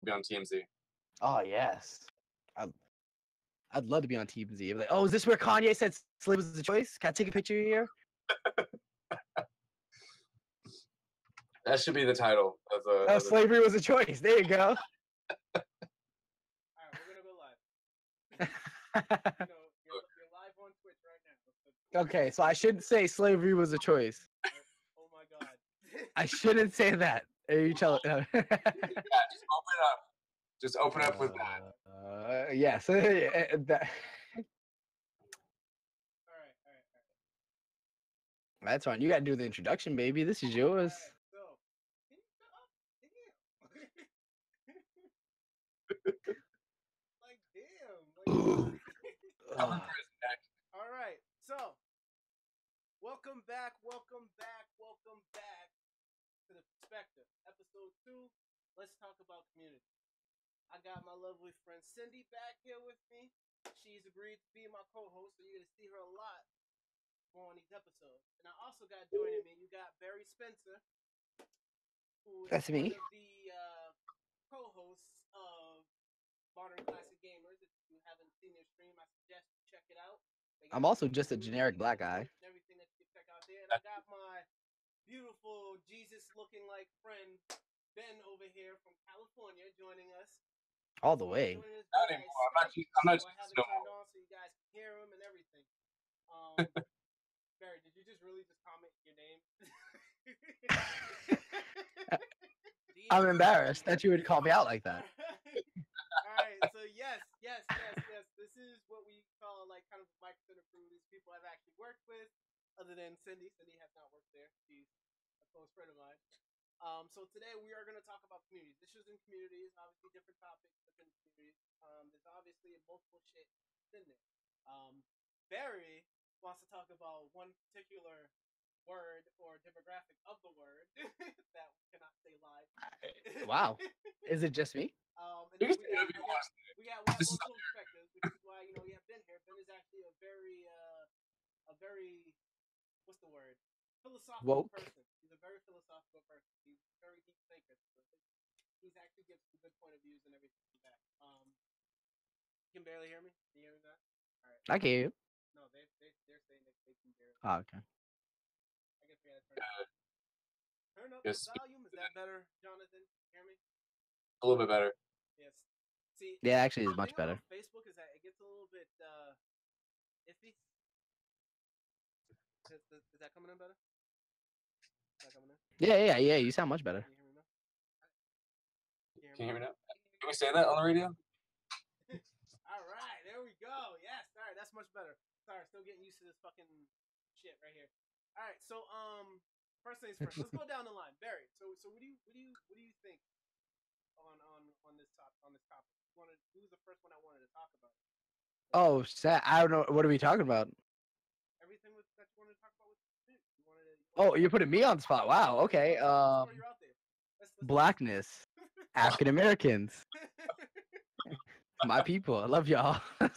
be on TMZ. Oh yes, I'd love to be on TMZ. Like, oh, is this where Kanye said slavery was a choice? Can I take a picture here? That should be the title of the. Oh, slavery was a choice. There you go. All right, we're gonna go live. You're live on Twitch right now. Okay, so I shouldn't say slavery was a choice. Oh my god. I shouldn't say that. Are you tell? Yeah, just open it up. Just open up with that. Yes. All right. That's fine. You gotta do the introduction, baby. This is yours. All right, so, can you shut up? Damn. Like, damn. Coming for his neck. All right, so welcome back to the Perspective, episode 2. Let's talk about community. I got my lovely friend Cindy back here with me. She's agreed to be my co-host, so you're gonna see her a lot more on these episodes. And I also got joining me. You got Barry Spencer, who is That's me. one of the co-hosts of Modern Classic Gamers. If you haven't seen their stream, I suggest you check it out. I'm also just a generic black guy. And everything that you can check out there. And I got my beautiful Jesus-looking like friend Ben over here from California joining us. All the way. Not anymore. I'm not So I have it no turned more. on so you guys can hear him and everything. Barry, did you just really just comment your name? I'm embarrassed that you would call me out like that. All right, so yes. This is what we call like kind of micro crew. These people I've actually worked with, other than Cindy. Cindy has not worked there. She's a close friend of mine. So today we are going to talk about communities. Issues in communities, obviously different topics within communities. There's obviously multiple shit in there. Barry wants to talk about one particular word or demographic of the word that we cannot say live. Wow. Is it just me? And then we got multiple perspectives, which is why you have Ben here. Ben is actually a very what's the word? Philosophical Woke. person. He's a very philosophical person. He's a very deep thinker. So he's actually gives some good point of views and everything like that. You can barely hear me? Can you hear me that? All right. I can hear you. No, they're saying that they can barely. Oh, okay. I guess we gotta turn up Yes. the volume. Is that better, Jonathan? Hear me? A little bit better. Yes. See, Yeah, actually, it's the much thing better. about Facebook is that it gets a little bit iffy. Is that coming in better? Is that coming in? Yeah. You sound much better. Can you hear me now? Can you hear me now? Can we say that on the radio? All right, there we go. Yes, all right, that's much better. Sorry, still getting used to this fucking shit right here. All right, so first things first. Let's go down the line, Barry. So what do you think on this topic? Who was the first one I wanted to talk about? Oh, I don't know. What are we talking about? Everything that you wanted to talk about with you. Oh, you're putting me on the spot. Wow. Okay. You're out there. Let's Blackness, African Americans, my people. I love y'all. I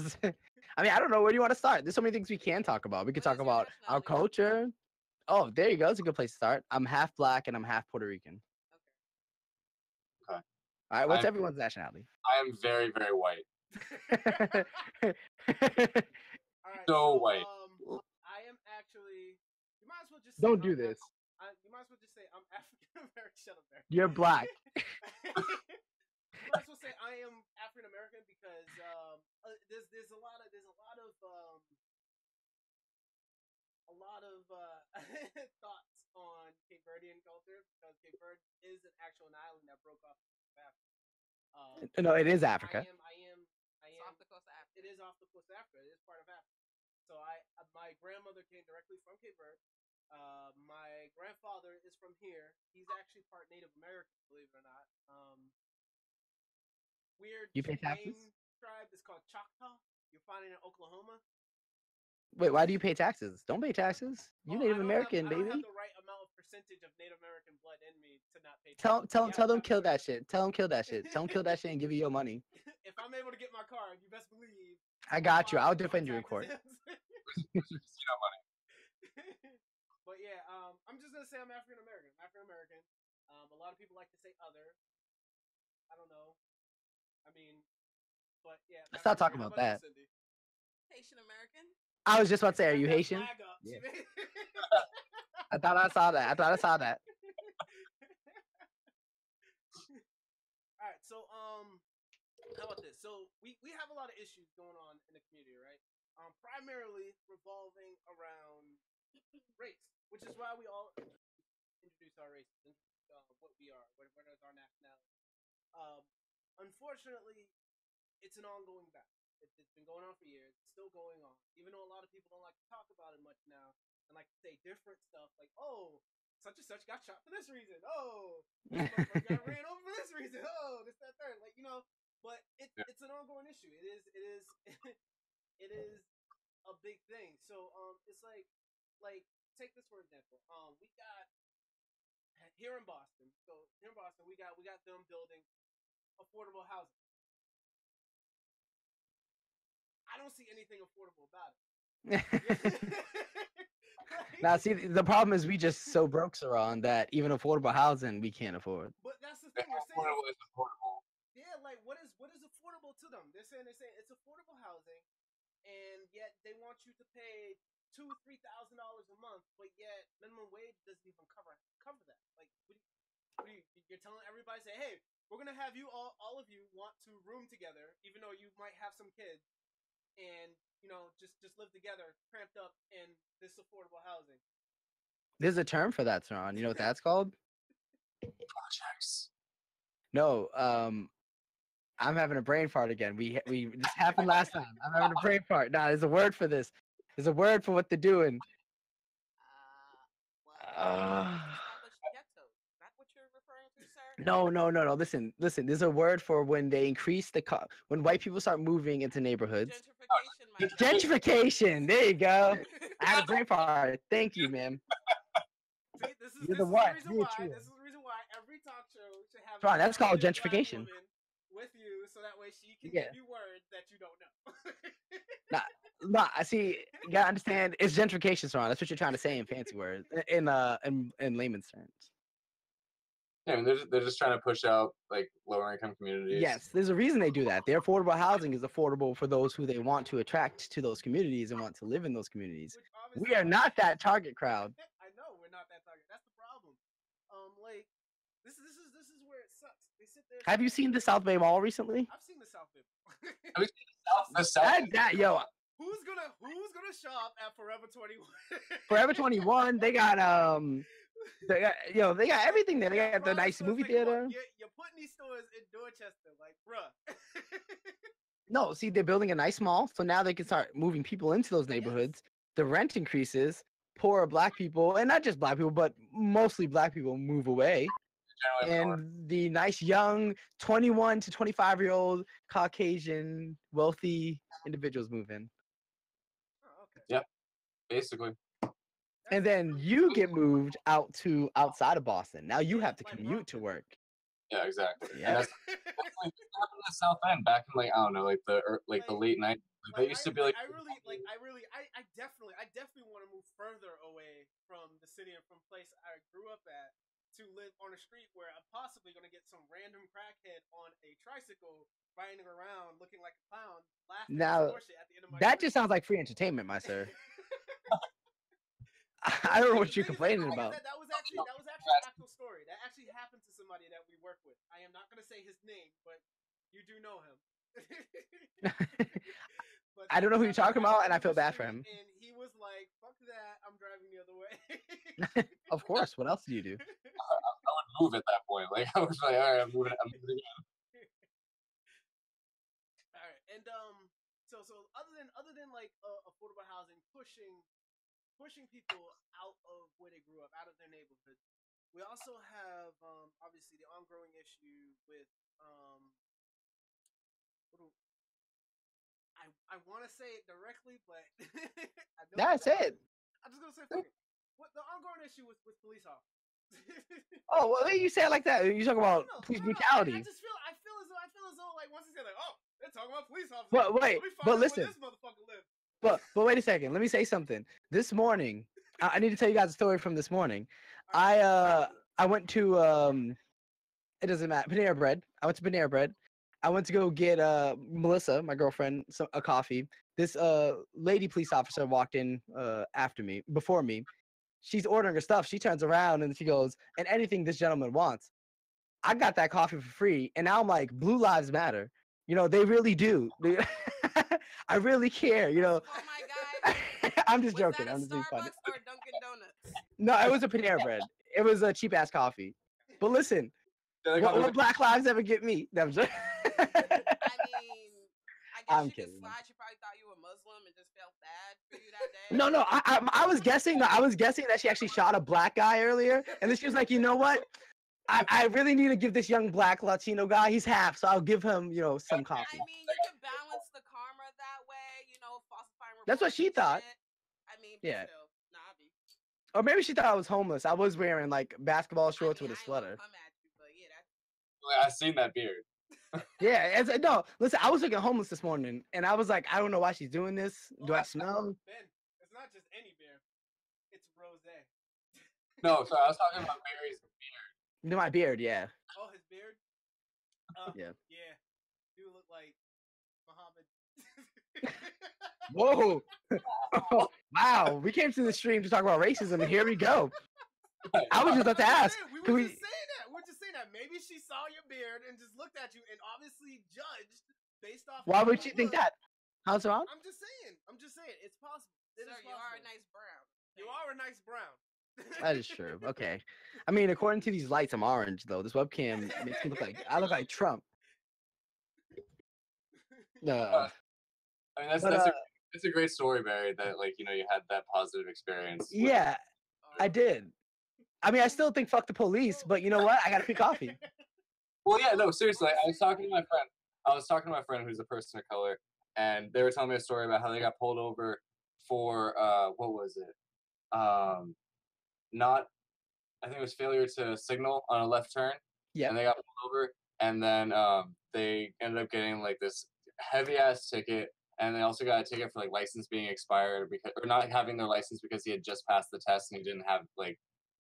mean, I don't know. Where do you want to start? There's so many things we can talk about. We could talk about our culture. Oh, there you go. It's a good place to start. I'm half black and I'm half Puerto Rican. Okay. All right. What's everyone's nationality? I am very, very white. All right, So white. I am actually. You might as well just. Don't do this. You might as well just say I'm African American. Shut up, there. You're black. You might as well say I am African American because there's a lot of thoughts on Cape Verdean culture because Cape Verde is an actual island that broke off of Africa. No, it is Africa. I am. It's off the coast of Africa. It is off the coast of Africa. It is part of Africa. So my grandmother came directly from Cape Verde. My grandfather is from here. He's actually part Native American, believe it or not. Weird. You pay taxes? Tribe is called Choctaw. You'll find it in Oklahoma. Wait, why do you pay taxes? Don't pay taxes. You Native American, baby. I don't have the right amount of percentage of Native American blood in me to not pay taxes. Tell them kill that shit. Tell them kill that shit. Tell them kill that shit and give you your money. If I'm able to get my card, you best believe. I got you. I'll defend you in court. But yeah, I'm just gonna say I'm African American. A lot of people like to say other. I don't know. But yeah, Let's back not to talk you. How about about you, that. Cindy? Haitian American. I was just about to say, are Got you that Haitian? flag up. Yeah. She made- I thought I saw that. I thought I saw that. All right, so how about this? So we have a lot of issues going on in the community, right? Primarily revolving around race, which is why we all introduce our races, what we are, what is our nationality. Um, Unfortunately, it's an ongoing battle. It's been going on for years. It's still going on, even though a lot of people don't like to talk about it much now and like to say different stuff, like, oh, such and such got shot for this reason. Oh, this motherfucker got ran over for this reason. Oh, this, that, third. Like, you know, but it's an ongoing issue. It is it is a big thing. So it's like take this for example. We got here in Boston. So here in Boston, we got them building affordable housing. I don't see anything affordable about it. Now, see, the problem is we just so broke, Saran, that even affordable housing we can't afford. But that's the thing. They're saying, Affordable is affordable. yeah, like what is affordable to them? They're saying it's affordable housing, and yet they want you to pay $2,000-3,000 a month, but yet minimum wage doesn't even cover that. Like, you're telling everybody, say, hey, we're gonna have you all of you want to room together, even though you might have some kids, and just live together, cramped up in this affordable housing. There's a term for that, Saran. You know what that's called? Projects. No, I'm having a brain fart again. We this happened last time. I'm having a brain fart. Nah, there's a word for this. There's a word for what they're doing. Established ghetto. Is that what you're referring to, sir? No. Listen. There's a word for when they increase when white people start moving into neighborhoods. Gentrification, my friend. Gentrification. There you go. I had a brain fart. Thank you, ma'am. See, this is You're the the what? reason You're why. true. This is the reason why every talk show should have. Right, that's called a black gentrification. woman with you, so that way she can Yeah. give you words that you don't know. Nah, I see. You gotta understand. It's gentrification, Saran. That's what you're trying to say in fancy words, in layman's terms. Yeah, I mean, they're just trying to push out like lower income communities. Yes, there's a reason they do that. Their affordable housing is affordable for those who they want to attract to those communities and want to live in those communities. Which obviously, We are not that target crowd. I know we're not that target. That's the problem. Like this is where it sucks. They sit there. Have you seen the South Bay Mall recently? I've seen the South Bay. The South. Yo, Who's gonna shop at Forever 21? Forever 21. They got they got everything there. They got the nice movie theater. You're putting these stores in Dorchester, like, bruh. No, see, they're building a nice mall, so now they can start moving people into those neighborhoods. The rent increases. Poorer black people, and not just black people, but mostly black people, move away. And the nice young 21 to 25-year-old Caucasian wealthy individuals move in. Oh, okay. Yep. Basically. And then you get moved outside of Boston. Now you have to commute to work. Yeah, exactly. Yeah. And that's happened in the South End back in like I don't know, like the late 90s. They used to be like. I definitely want to move further away from the city and from place I grew up at to live on a street where I'm possibly going to get some random crackhead on a tricycle riding around looking like a clown, laughing Now, at the end of my that shirt. just sounds like free entertainment, my sir. I don't know what you're complaining about. That was actually an actual story. That actually happened to somebody that we work with. I am not going to say his name, but you do know him. I don't know who you're talking about, and I feel bad for him. And he was like, "Fuck that! I'm driving the other way." Of course. What else do you do? I would move at that point. Like I was like, all right, I'm moving again. All right, and so other than like affordable housing pushing people out of where they grew up, out of their neighborhoods, we also have obviously the ongoing issue with I want to say it directly, but That's it. I'm just gonna say fuck it. What the ongoing issue with police officers? Oh, well, you say it like that. You talk about police brutality. I feel as though like once you say like, oh, they're talking about police officers. But wait, Let me find but out listen. where this motherfucker lives. But wait a second. Let me say something. This morning, I need to tell you guys a story from this morning. I went to it doesn't matter, Panera Bread. I went to Panera Bread, I went to go get Melissa, my girlfriend, a coffee. This lady police officer walked in before me. She's ordering her stuff. She turns around and she goes, "And anything this gentleman wants." I got that coffee for free, and now I'm like, Blue Lives Matter. You know, they really do. I really care. You know, Oh my God. I'm just Was joking. that a I'm just being funny. Starbucks or Dunkin' Donuts? No, it was a Panera Bread. It was a cheap ass coffee. But listen, what Black Lives ever get me? No, I'm just- I mean, I guess I'm you kidding. could slide. She probably thought you were Muslim and just felt bad for you that day. No. I was guessing. I was guessing that she actually shot a black guy earlier, and then she was like, "You know what? I really need to give this young black Latino guy. He's half, so I'll give him, some coffee." I mean, you can balance the karma that way, falsifying reports. That's what she and thought. shit. I mean, Yeah. still, nah, I be. Or maybe she thought I was homeless. I was wearing like basketball shorts I mean, with a I ain't gonna sweater. come at you, but yeah, that's. I seen that beard. Yeah, no. Listen, I was looking homeless this morning, and I was like, I don't know why she's doing this. Do I smell? Ben, it's not just any beer. It's rosé. No, sorry, I was talking about Barry's beard. No, my beard. Yeah. Oh, his beard. Yeah. Yeah. You look like Muhammad. Whoa. Wow. We came to the stream to talk about racism, and here we go. I was just about to ask. We Can were we? just saying that. We're just saying that. Maybe she saw your beard and just looked at you and obviously judged based off. Why how would you she think look. that? How's it wrong? I'm just saying. It's possible. It Sir, is you are a possible. nice brown. You are a nice brown. That is true. Okay. I mean, according to these lights, I'm orange though. This webcam makes me look like I look like Trump. No. I mean, But, that's a great story, Barry. That you had that positive experience. with- yeah, I did. I mean, I still think fuck the police, but you know what? I got a free coffee. Well, yeah, no, seriously. I was talking to my friend. Who's a person of color, and they were telling me a story about how they got pulled over for what was it? Not, I think it was failure to signal on a left turn. Yeah. And they got pulled over, and then they ended up getting like this heavy ass ticket, and they also got a ticket for like license being expired or not having their license because he had just passed the test and he didn't have like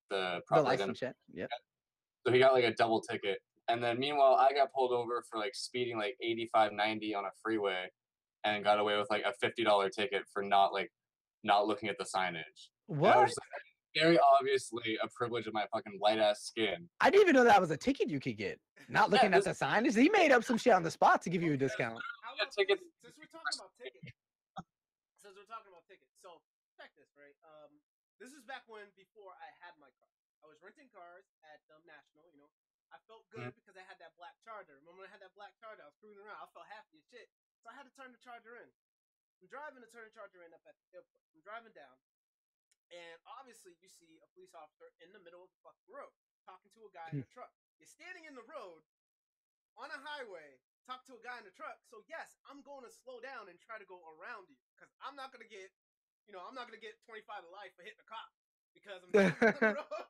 the proper The license check. Yep. So he got like a double ticket. And then meanwhile, I got pulled over for like speeding like 85, 90 on a freeway and got away with like a $50 ticket for not looking at the signage. What? And I was just, very obviously a privilege of my fucking light ass skin. I didn't even know that was a ticket you could get. Not looking at the signage. He made up some shit on the spot to give you a discount. How Yeah, about ticket- this? Since we're talking about tickets, so check this, right? This is back before I had my car. I was renting cars at National. I felt good because I had that black Charger. Remember when I had that black Charger? I was cruising around. I felt happy as shit. So I had to turn the Charger in. I'm driving to turn the Charger in up at the airport. I'm driving down, and obviously you see a police officer in the middle of the fucking road talking to a guy in a truck. You're standing in the road on a highway, talk to a guy in the truck. So yes, I'm going to slow down and try to go around you because I'm not gonna get, I'm not gonna get 25 to life for hitting a cop because I'm driving on the road.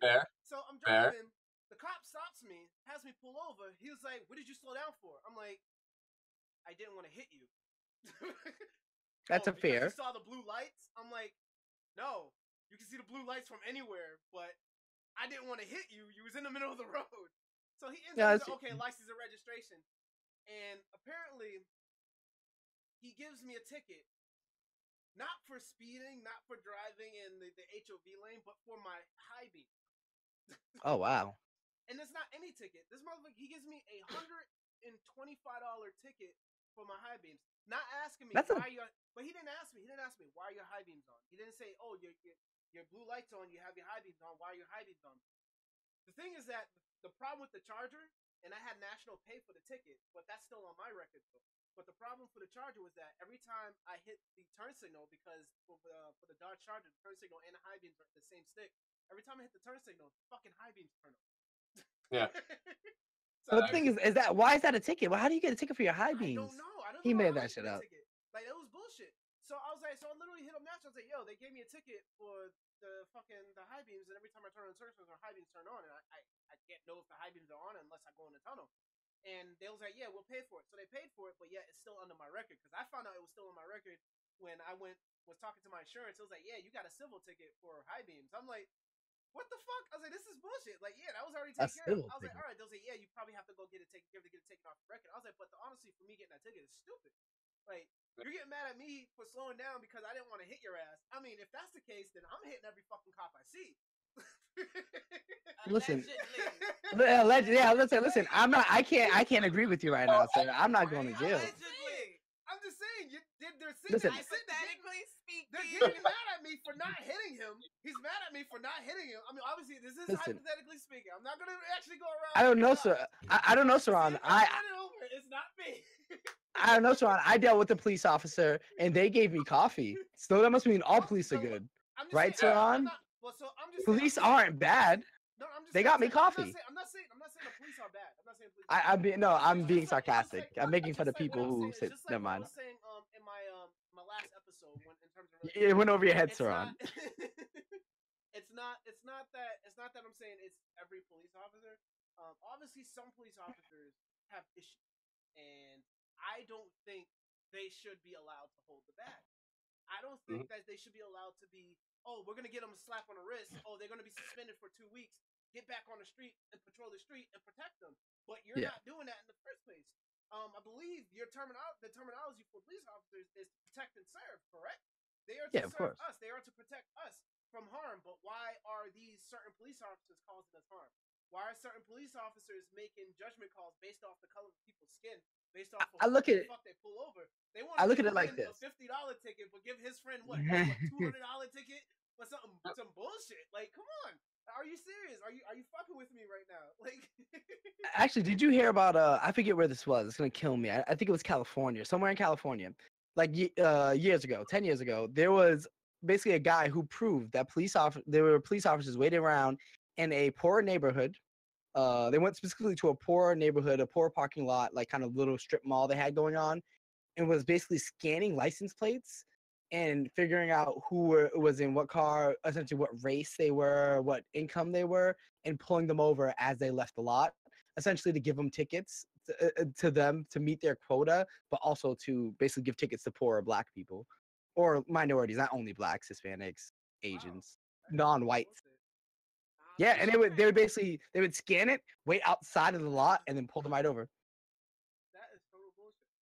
Fair. So I'm driving. The cop stops me, has me pull over. He was like, "What did you slow down for?" I'm like, "I didn't want to hit you." That's a because fair. You saw the blue lights. I'm like, "No, you can see the blue lights from anywhere, but I didn't want to hit you. You was in the middle of the road." So he ends up saying, "Okay, license and registration," and apparently he gives me a ticket, not for speeding, not for driving in the HOV lane, but for my high beam. Oh wow. And it's not any ticket. This motherfucker, he gives me $125 ticket for my high beams. Not asking me why you. But he didn't ask me. He didn't ask me why are your high beams on. He didn't say, "Oh, your blue lights on. You have your high beams on. Why are your high beams on?" The thing is that the problem with the Charger, and I had National pay for the ticket, but that's still on my record though. But the problem for the Charger was that every time I hit the turn signal, because for the Dodge Charger, the turn signal and the high beams are the same stick. Every time I hit the turn signal, fucking high beams turn on. Yeah. So the thing is that why is that a ticket? Well, how do you get a ticket for your high beams? I don't know. He made how that I shit get a up. ticket. Like that was bullshit. So I was like, I literally hit up National. I was like, "Yo, they gave me a ticket for the high beams, and every time I turn on the turn signal, high beams turn on, and I can't know if the high beams are on unless I go in the tunnel." And they was like, "Yeah, we'll pay for it." So they paid for it, but yet it's still under my record because I found out it was still on my record when I was talking to my insurance. It was like, "Yeah, you got a civil ticket for high beams." I'm like, what the fuck? I was like, this is bullshit. Like, yeah, that was already That's taken care of. civil I was like, ticket. all right. They'll say, yeah, you probably have to go get it taken care of to get it taken off the record. I was like, but honestly, for me getting that ticket is stupid. Like, you're getting mad at me for slowing down because I didn't want to hit your ass. I mean, if that's the case, then I'm hitting every fucking cop I see. Listen. Allegedly. Yeah, listen. I can't agree with you right now, sir. I'm not going to jail. Allegedly. I'm just saying, they're Listen. Hypothetically they're speaking. getting mad at me for not hitting him. He's mad at me for not hitting him. I mean, obviously, this is Listen. hypothetically speaking. I'm not gonna actually go around. I don't know, sir. I don't know, Saran. It's not me. I don't know, Saran. I dealt with a police officer, and they gave me coffee. So that must mean all police are good, I'm just right, saying, Saran? Well, so I'm just Police saying, aren't bad. No, I'm just They saying, got me coffee. I'm not saying the police are bad. I'm not saying police. I'm being It's just sarcastic. like- I'm making fun of just like people what I was who saying- say, it's just like never what I mind. was saying in my last episode when in terms of It went over your head, it's Saran. not, it's not that I'm saying it's every police officer. Obviously, some police officers have issues, and I don't think they should be allowed to hold the bag. I don't think that they should be allowed to be. Oh, we're gonna get them a slap on the wrist. Oh, they're gonna be suspended for 2 weeks. Get back on the street and patrol the street and protect them. But you're not doing that in the first place. I believe the terminology for police officers is to protect and serve, correct? They are to serve us. They are to protect us from harm. But why are these certain police officers causing us harm? Why are certain police officers making judgment calls based off the color of people's skin, based off of what the fuck they pull over? They want to give like a $50 ticket, but give his friend what $200 ticket or some bullshit. Like, come on. Are you serious? Are you fucking with me right now? Like, actually, did you hear about I forget where this was. It's gonna kill me. I think it was California, somewhere in California. Like years ago, 10 years ago, there was basically a guy who proved that there were police officers waiting around in a poor neighborhood. They went specifically to a poor neighborhood, a poor parking lot, like kind of little strip mall they had going on, and was basically scanning license plates and figuring out who was in what car, essentially what race they were, what income they were, and pulling them over as they left the lot, essentially to give them tickets to them to meet their quota, but also to basically give tickets to poor Black people or minorities, not only Blacks, Hispanics, Asians, non-whites. Yeah, and they would scan it, wait outside of the lot, and then pull them right over. That is total bullshit.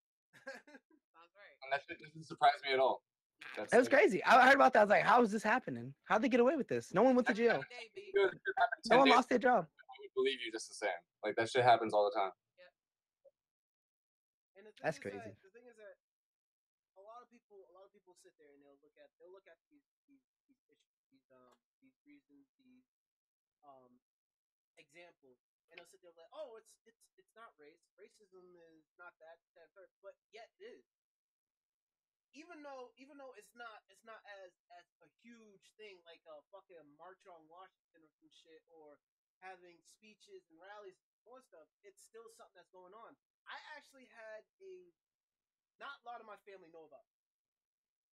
Sounds right. And that doesn't surprise me at all. That was crazy. I heard about that. I was like, how is this happening? How'd they get away with this? No one went to jail. No one lost their job. I would believe you just the same. Like, that shit happens all the time. And That's crazy. The thing is that a lot of people sit there and they'll look at these issues, these reasons, these examples, and they'll sit there like, oh, it's not race. Racism is not that, third, but yet it is. Even though it's not as a huge thing like a fucking march on Washington or some shit, or having speeches and rallies and more stuff, it's still something that's going on. I actually had not a lot of my family know about it.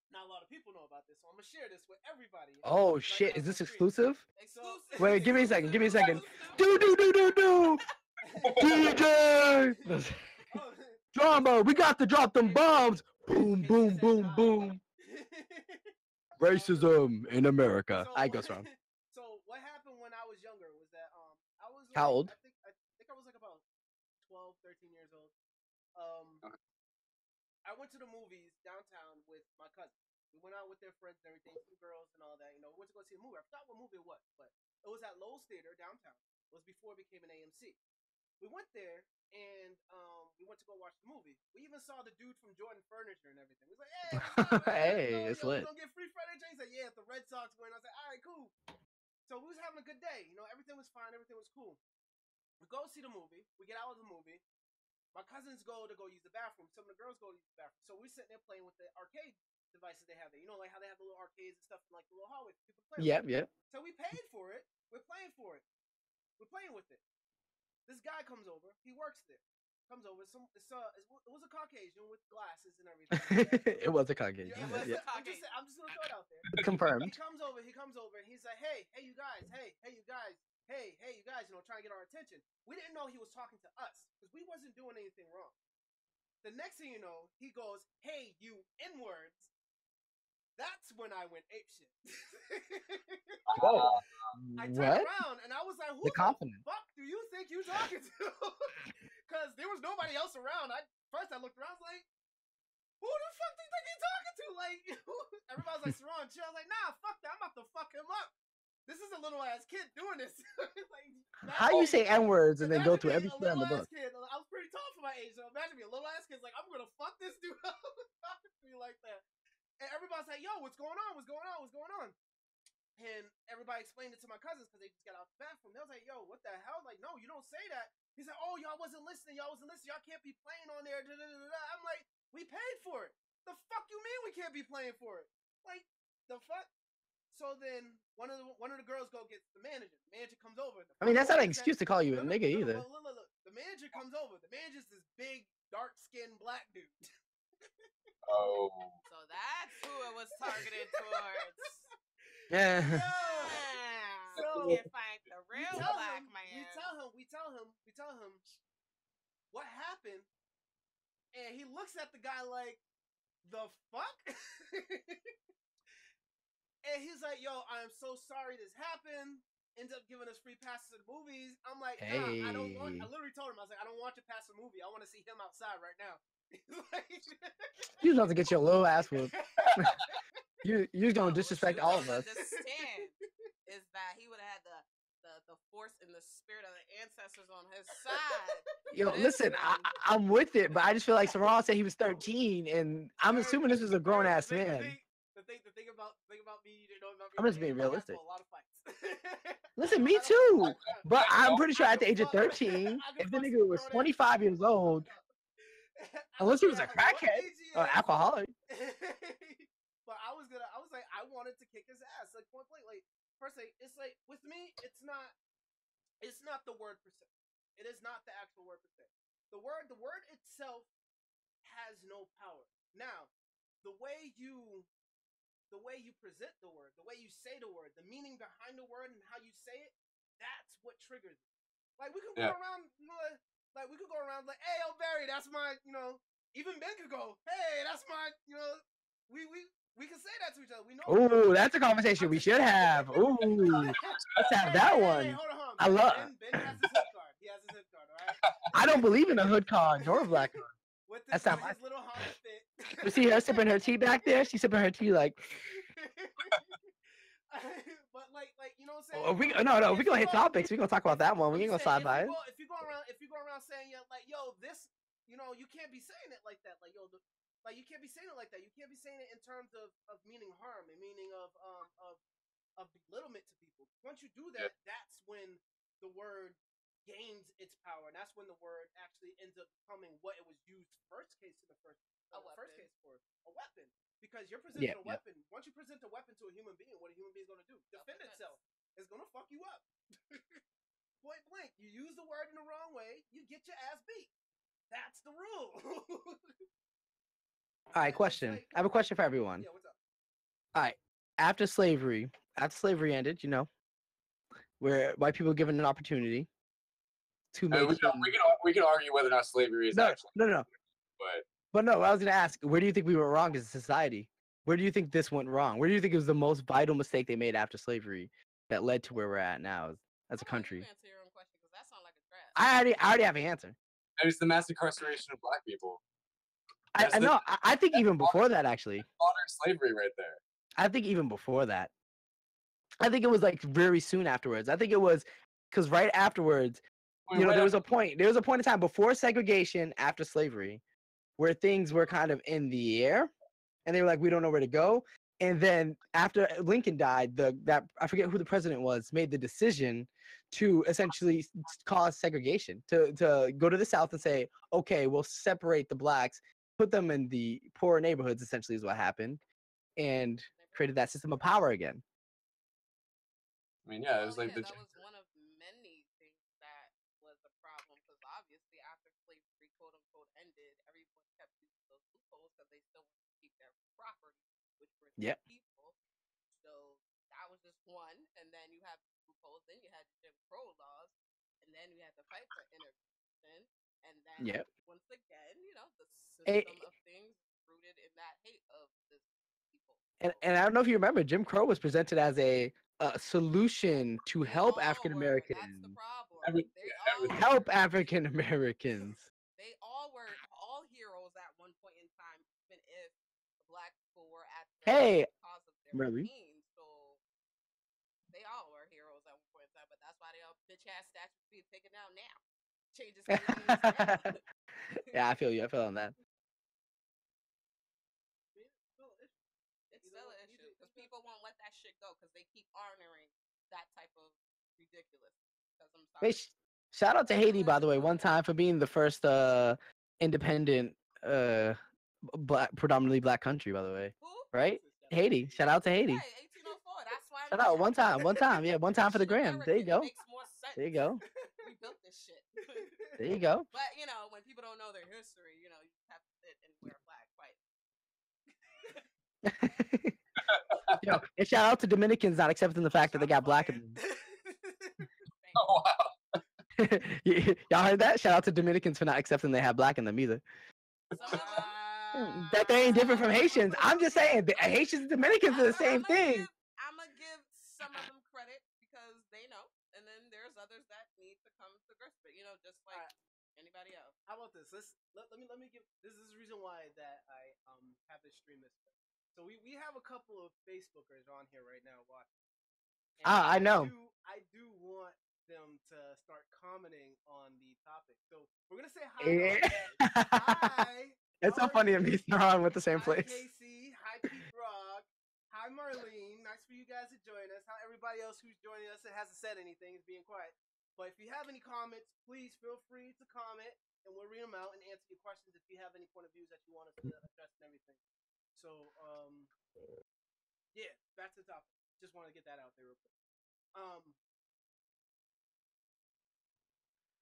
Not a lot of people know about this, so I'm gonna share this with everybody. Oh shit, is this exclusive? Exclusive. Wait, give me a second. Do. DJ! Drama, we got to drop them bombs. Boom, boom, boom, boom. Racism in America. I go strong. So what happened when I was younger was that I was How old? I think I was like about 12, 13 years old. I went to the movies downtown with my cousin. We went out with their friends and everything, two girls and all that. You know, we went to go see a movie. I forgot what movie it was, but it was at Lowe's Theater downtown. It was before it became an AMC. We went there and we went to go watch the movie. We even saw the dude from Jordan Furniture and everything. We was like, hey, what's up, man? Hey, it's lit. We gonna get free Friday drinks? He's like, yeah, if the Red Sox win. I was like, all right, cool. So we was having a good day. You know, everything was fine. Everything was cool. We go see the movie. We get out of the movie. My cousins go use the bathroom. Some of the girls go use the bathroom. So we're sitting there playing with the arcade devices they have there. You know, like how they have the little arcades and stuff in like the little hallway for people to play with. Yep. So we paid for it. We're playing for it. We're playing with it. This guy comes over. He works there. Comes over. It was a Caucasian with glasses and everything. It was a Caucasian. Yeah. I'm just gonna throw it out there. Confirmed. He comes over. And he's like, hey, you guys, you know, trying to get our attention. We didn't know he was talking to us because we wasn't doing anything wrong. The next thing you know, he goes, hey, you N-words. That's when I went apeshit. Whoa. I turned What? around and I was like, "Who The the confidence. fuck do you think you're talking to?" Because there was nobody else around. First I looked around, I was like, "Who the fuck do you think you're talking to?" Like, everybody was like, "Saran, chill." I was like, "Nah, fuck that. I'm about to fuck him up. This is a little ass kid doing this." Like, How you say N words and then go imagine through being every a square in little the ass book? kid. I was pretty tall for my age, so imagine me, a little ass kid's like, "I'm gonna fuck this dude up." Talking to me like that. And everybody's like, "Yo, what's going on? What's going on? What's going on?" And everybody explained it to my cousins because they just got out the bathroom. They was like, "Yo, what the hell?" Like, "No, you don't say that." He said, "Oh, y'all wasn't listening. Y'all wasn't listening. Y'all can't be playing on there." I'm like, "We paid for it. The fuck you mean we can't be playing for it? Like, the fuck?" So then one of the girls go get the manager. The manager comes over. I mean, that's not an excuse to call you a nigga either. Look. The manager comes over. The manager's this big, dark-skinned black dude. Oh. So that's who it was targeted towards. Yeah. So you can't find the real black man. We tell him what happened, and he looks at the guy like, "The fuck?" And he's like, "Yo, I'm so sorry this happened." Ends up giving us free passes to the movies. I'm like, "Nah, I don't want." I literally told him, I was like, "I don't want you to pass the movie. I want to see him outside right now." You about to get your little ass whooped. You're gonna disrespect all of us. Understand is that he would have had the force and the spirit of the ancestors on his side. Yo, listen, I'm with it, but I just feel like Saran said he was 13, and I'm assuming this was a grown ass man. The thing about me, you know, about me, I'm just being I got realistic. into a lot of fights. Listen, me too. But I'm pretty sure at the age of 13, if the nigga was 25 years old, unless he was a crackhead or alcoholic. But I was like, I wanted to kick his ass, like point blank. Like, personally, it's like with me, it's not the word per se. It is not the actual word per se. The word itself has no power. Now, the way you present the word, the way you say the word, the meaning behind the word and how you say it, that's what triggers it. Like, we could go around, like, we could go around like, "Hey, yo, Barry, that's my," you know, even Ben could go, "Hey, that's my," you know, we can say that to each other. We know. Ooh, that's a conversation we should have. Ooh, let's have that one. Hey, hold on. I love. Ben has his hood card. He has his hood card, all right? I don't believe in a hood card nor a black card. That's not his little Honda Fit. You see her sipping her tea back there? She's sipping her tea like. But like you know what I'm saying? We gonna hit topics. We gonna talk about that one. We ain't gonna slide by it. If you go around saying, "Yeah, like, yo, this," you know, you can't be saying it like that. Like, yo, like, you can't be saying it like that. You can't be saying it in terms of meaning harm and meaning of belittlement to people. Once you do that, that's when the word gains its power, and that's when the word actually ends up becoming what it was used first case for, a weapon. Because you're presenting a weapon. Once you present a weapon to a human being, what a human being is going to do? Defend itself. It's going to fuck you up. Point blank. You use the word in the wrong way, you get your ass beat. That's the rule. All right, question. I have a question for everyone. Yeah, what's up? All right. After slavery ended, you know, where white people were given an opportunity to make. We can argue whether or not slavery is actually. No. But no, I was gonna ask, where do you think we went wrong as a society? Where do you think this went wrong? Where do you think it was the most vital mistake they made after slavery that led to where we're at now as a country? You answer your own question because that sounds like a draft. I already have an answer. It was the mass incarceration of black people. I know. I think even before that, actually. Modern slavery, right there. I think even before that. I think it was like very soon afterwards. I think it was because right afterwards, you know, there was a point in time before segregation, after slavery, where things were kind of in the air, and they were like, we don't know where to go. And then after Lincoln died, that I forget who the president was, made the decision to essentially cause segregation, to go to the South and say, okay, we'll separate the blacks, put them in the poorer neighborhoods, essentially is what happened, and created that system of power again. I mean, yeah, it was like that was one of many things that was a problem because obviously after slavery, quote unquote, ended, everyone kept using those loopholes because they still wanted to keep their property, which were people. So that was just one, and then you have loopholes. Then you had Jim Crow laws, and then you had to fight for integration, and then once again, you know, the system of things rooted in that hate of this people. And I don't know if you remember, Jim Crow was presented as a solution to help All African were. That's the Americans. problem. Every- They yeah, all everything. Help African Americans. they all were all heroes at one point in time, even if black people were at the Hey, cause of their really? pain. So they all were heroes at one point in time, but that's why they all bitch ass statues being taken down now. Changes names now. Yeah, I feel you. I feel on that. It's still an issue because people won't let that shit go because they keep honoring that type of ridiculous. Because I'm Hey, sorry. shout out to Haiti, by the way, one time for being the first independent predominantly black country, by the way. Who? Right? Haiti. Shout out to Haiti. Right, 1804. That's why I'm Shout out here. one time. Yeah, one time for the gram. There you American, go. It makes more sense. There you go. We built this shit. There you go. But you know, when people don't know their history, you know, you have to sit and wear a flag fight. Yo, and shout out to Dominicans not accepting the fact that they got black. Oh wow. Y'all heard that? Shout out to Dominicans for not accepting they have black in them either. Some of them, That they ain't different from Haitians. I'm just saying, Haitians and Dominicans are the same thing. I'm gonna give some of them credit because they know, and then there's others that need to come to grips with it, you know, just like anybody else. How about this? Let me give. This is the reason why that I have this stream this way. So we have a couple of Facebookers on here right now watching. I know. I do want them to start commenting on the topic. So we're gonna say hi. Hi. It's so funny to me. They're on with the same place. Hi Casey. Hi Pete Rock. Hi Marlene. Nice for you guys to join us. How everybody else who's joining us that hasn't said anything is being quiet. But if you have any comments, please feel free to comment, and we'll read them out and answer your questions if you have any point of views that you want us to address and everything. So, yeah, back to the topic. Just want to get that out there real quick.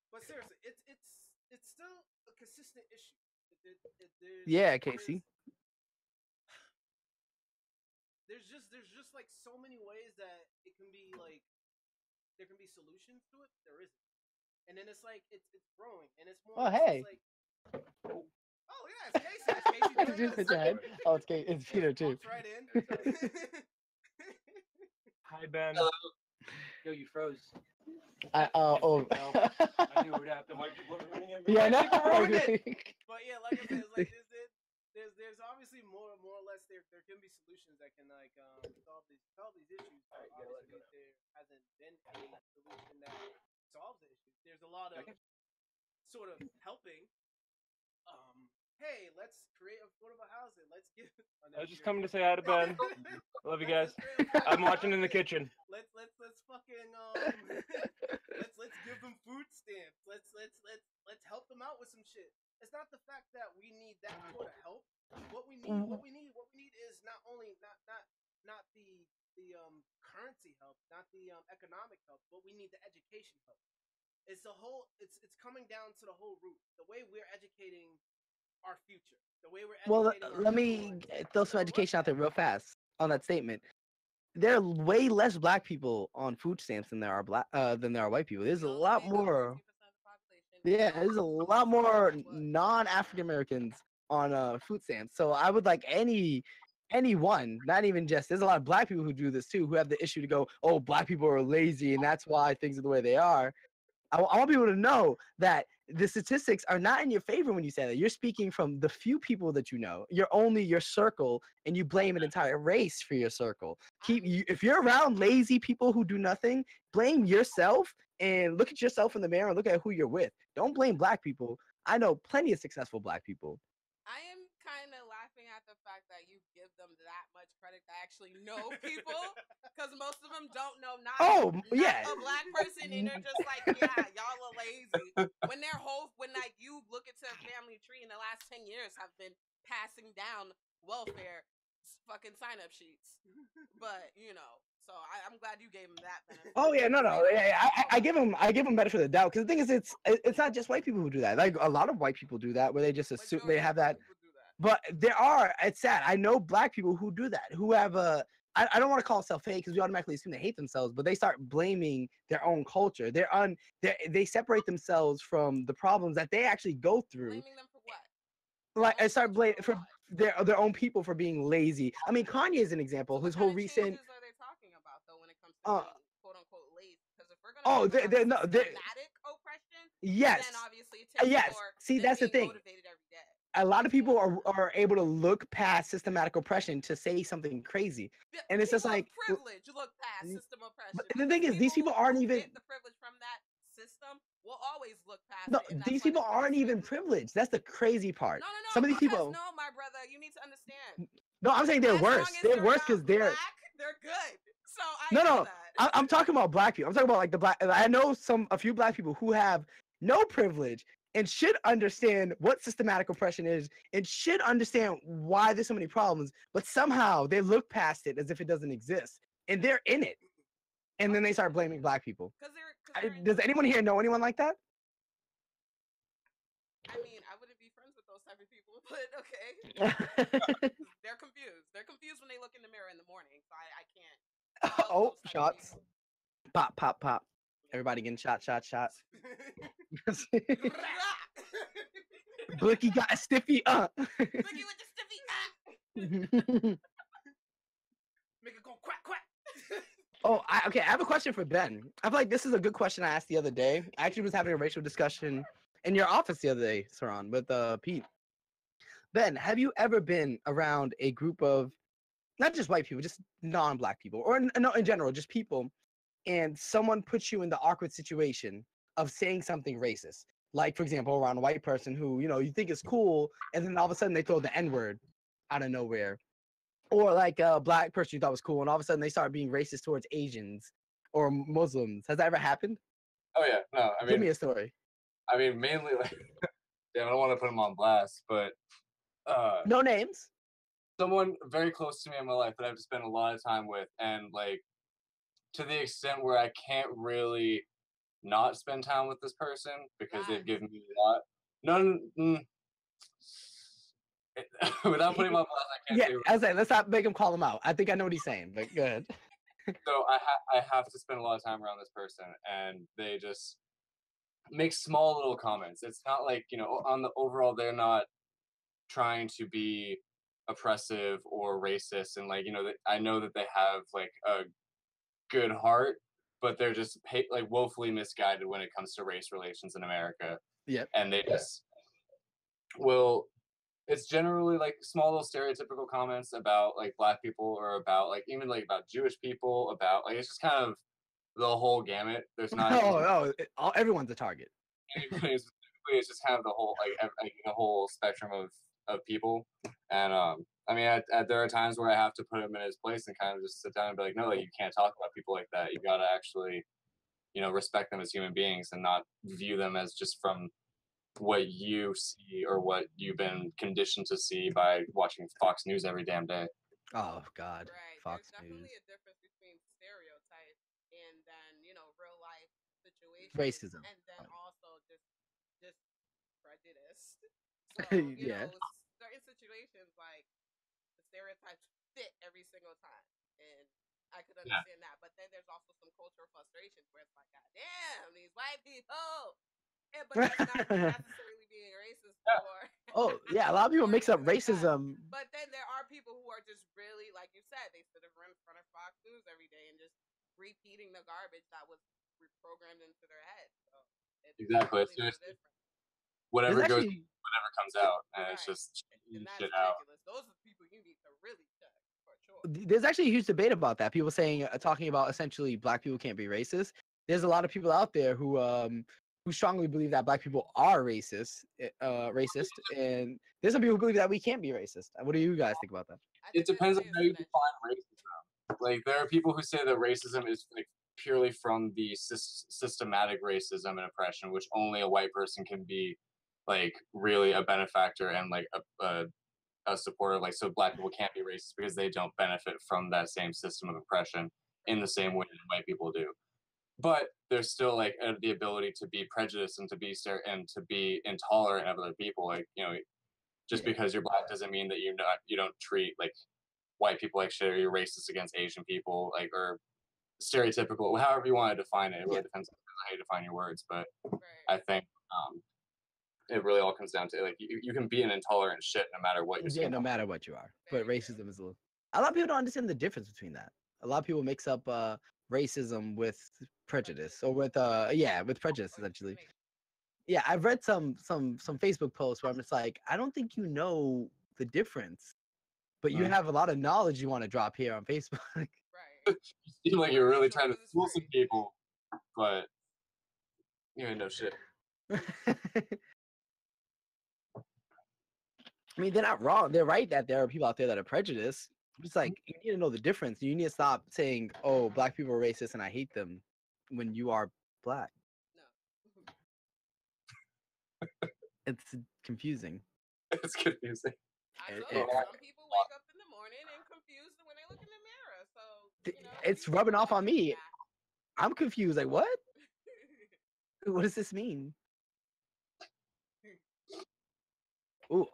But seriously, it's still a consistent issue. Yeah, Casey. There's just like so many ways that it can be like there can be solutions to it. There isn't, and then it's like it's growing, and it's more. Oh hey. Like, oh yeah, it's Casey. It's Casey. Oh, it's Peter too. Right in. Hi Ben. Hello. Yo, you froze. I knew it would happen. Yeah, no. But yeah, like I said, it's like there's obviously more or less there can be solutions that can like solve these issues. But obviously there hasn't been a solution that solves the issues. There's a lot of sort of helping. Hey, let's create affordable housing. Let's give. I was just coming to say hi to Ben. Love you guys. I'm watching in the kitchen. Let's fucking let's give them food stamps. Let's help them out with some shit. It's not the fact that we need that sort of help. What we need is not only not the currency help, not the economic help, but we need the education help. It's the whole. It's coming down to the whole root. The way we're educating our future. The way we're educating let me throw some education out there real fast on that statement. There are way less black people on food stamps than there are white people. There's a lot more. Yeah, there's a lot more non-African Americans on food stamps. So I would like anyone, not even just. There's a lot of black people who do this too, who have the issue to go, oh, black people are lazy and that's why things are the way they are. I want people to know that the statistics are not in your favor when you say that. You're speaking from the few people that you know. You're only your circle, and you blame an entire race for your circle. If you're around lazy people who do nothing, blame yourself and look at yourself in the mirror and look at who you're with. Don't blame black people. I know plenty of successful black people. I am kind of laughing at the fact that you give them that much credit to actually know people, because most of them don't know not a black person, and they're just like, yeah, y'all are lazy. When like you look into a family tree in the last 10 years have been passing down welfare fucking sign up sheets, but you know. So I'm glad you gave him that benefit. Oh yeah, no. Yeah, I give him benefit of the doubt, because the thing is, it's not just white people who do that. Like a lot of white people do that, where they just assume they have that. But it's sad. I know black people who do that, who have I don't want to call it self-hate because we automatically assume they hate themselves, but they start blaming their own culture. They separate themselves from the problems that they actually go through. Blaming them for what? Like I start blaming their own people for being lazy. I mean, Kanye is an example. His whole recent. Changes are they talking about though when it comes to being quote unquote lazy? Because if we're gonna systematic oppression, yes, then obviously it takes yes. more See, that's the thing. Motivated every day. A lot of people are able to look past systematic oppression to say something crazy, and it's just like privilege. Look past system oppression. But the thing is, these people aren't even get the privilege from that system. Will always look past. No, these people aren't even privileged. That's the crazy part. No. Some of these people. No, my brother, you need to understand. No, I'm saying they're worse. They're worse because they're they're good. So no. I'm talking about black people. I'm talking about like the black. I know a few black people who have no privilege and should understand what systematic oppression is and should understand why there's so many problems, but somehow they look past it as if it doesn't exist, and they're in it, and then they start blaming black people. Does anyone here know anyone like that? I mean, I wouldn't be friends with those type of people, but okay. They're confused. They're confused when they look in the mirror in the morning, so I can't. Oh, shots. Pop, pop, pop. Everybody getting shot. Blicky got a stiffy Blicky with the stiffy Make it go quack quack. Okay, I have a question for Ben. I feel like this is a good question I asked the other day. I actually was having a racial discussion in your office the other day, Saran, with Pete. Ben, have you ever been around a group of not just white people, just non-black people, or no, in general, just people, and someone puts you in the awkward situation of saying something racist? Like, for example, around a white person who, you think is cool, and then all of a sudden they throw the N-word out of nowhere. Or like a black person you thought was cool, and all of a sudden they start being racist towards Asians or Muslims. Has that ever happened? Oh, yeah. No, I mean... Give me a story. I mean, mainly, like... I don't want to put them on blast, but... no names? Someone very close to me in my life that I've spent a lot of time with, and, like, to the extent where I can't really not spend time with this person because they've given me a lot. Without putting him on blast, I can't say. I was like, let's not make him call him out. I think I know what he's saying, but go ahead. So I have to spend a lot of time around this person, and they just make small little comments. It's not like, on the overall, they're not trying to be oppressive or racist, and like, I know that they have like a good heart, but they're just like woefully misguided when it comes to race relations in America. Yep. And they just it's generally like small little stereotypical comments about like black people, or about like even like about Jewish people, about like, it's just kind of the whole gamut. There's not everyone's a target. It's just kind of the whole like the whole spectrum of people. And I mean, there are times where I have to put him in his place and kind of just sit down and be like, no, like, you can't talk about people like that. You got to actually, respect them as human beings and not view them as just from what you see or what you've been conditioned to see by watching Fox News every damn day. Oh, God. Right. Fox There's News. Definitely a difference between stereotypes and then, real life situations. Racism. And then also just prejudice. So, yeah. Certain situations, like, the stereotypes fit every single time. And I could understand that. But then there's also some cultural frustrations where it's like, God damn, these white people. But that's not necessarily being racist Oh, yeah, a lot of people mix up racism. But then there are people who are just really, like you said, they sit in front of Fox News every day and just repeating the garbage that was reprogrammed into their head. So exactly. It's just whatever comes out, and it's just shit out. Those are the people you need to really check for sure. There's actually a huge debate about that. People saying, talking about essentially black people can't be racist. There's a lot of people out there who strongly believe that black people are racist, and there's some people who believe that we can't be racist. What do you guys think about that? It depends on how you define racism. Like, there are people who say that racism is like purely from the systematic racism and oppression, which only a white person can be like really a benefactor and like a supporter. Like, so black people can't be racist because they don't benefit from that same system of oppression in the same way that white people do. But there's still like the ability to be prejudiced and to be intolerant of other people. Like, just because you're black doesn't mean that you don't treat like white people like shit, or you're racist against Asian people, like, or stereotypical, however you want to define it. It really depends on how you define your words. But I think it really all comes down to like you can be an intolerant shit no matter what your Yeah, skin no color. matter what you are. But Very racism is a lot of people don't understand the difference between that. A lot of people mix up racism with prejudice or with with prejudice essentially. Yeah, I've read some Facebook posts where I'm just like, I don't think you know the difference, but you Mhm. have a lot of knowledge you want to drop here on Facebook. Right. You seem like you're really trying to Because it's fool some free. people, but you ain't no shit. I mean, they're not wrong. They're right that there are people out there that are prejudiced. It's like you need to know the difference. You need to stop saying, "Oh, black people are racist and I hate them," when you are black. No. It's confusing. It's confusing. I It- told it- you, some people wake up in the morning and confused when they look in the mirror. So it's you rubbing off watch on me. that. I'm confused. Like, what? What does this mean? Ooh,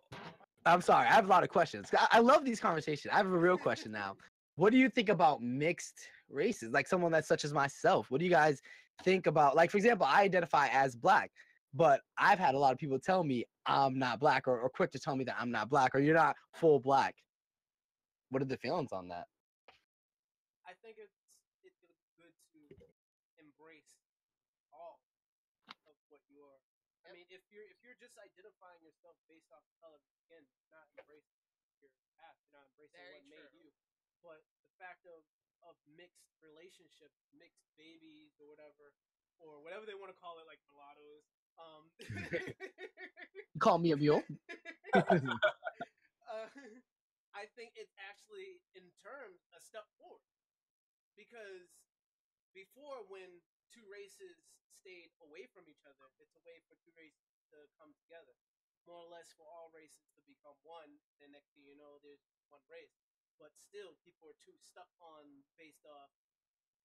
I'm sorry. I have a lot of questions. I love these conversations. I have a real question now. What do you think about mixed races? Like someone that's such as myself. What do you guys think about? Like, for example, I identify as black, but I've had a lot of people tell me I'm not black or quick to tell me that I'm not black or you're not full black. What are the feelings on that? I think it's good to embrace all of what you are. I mean, if you're just identifying yourself based off the color of your skin, you're not embracing your past, you're not embracing Very what made true. you. But the fact of mixed relationships, mixed babies or whatever they want to call it, like mulattoes. Call me a mule. I think it's actually, in terms, a step forward. Because before, when two races stayed away from each other, it's a way for two races to come together. More or less for all races to become one. Then next thing you know, there's one race. But still, people are too stuck on based off